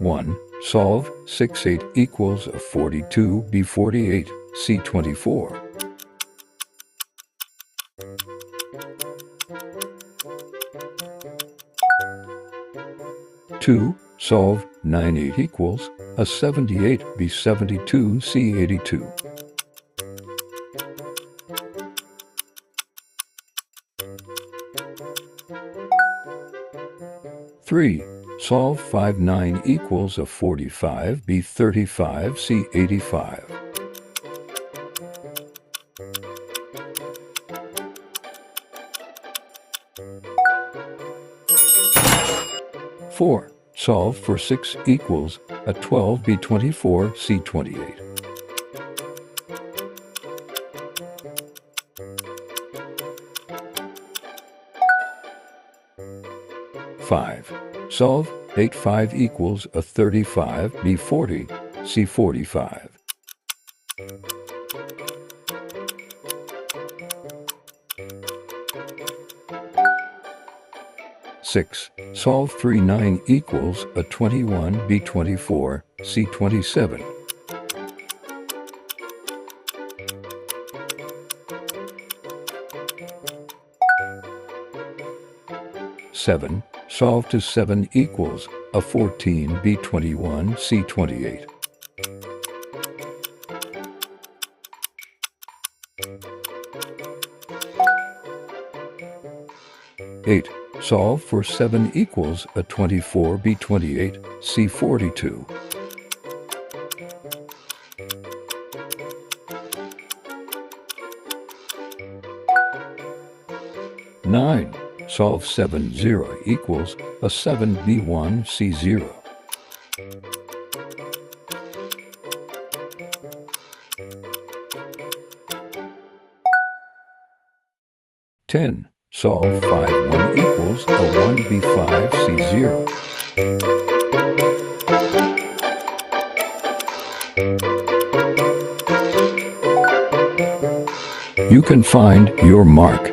1. Solve 6/8 equals a 42 b 48 c 24. 2. Solve 9/8 equals a 78 b 72 c 82. 3. Solve 5/9 equals a 45 b 35 c 85. 4. Solve for 6 equals a 12 b 24 c 28. 5. Solve 8/5 equals a 35 b 40 c 45. 6. Solve 3/9 equals a 21 b 24 c 27. 7. Solve to 7 equals a 14 b 21 c 28. 8. Solve for 7 equals a 24 b 28 c 42. 9. Solve 7/0 equals a 7 b 1 c 0. 10. Solve 5/1 equals a 1 b 5 c 0. You can find your mark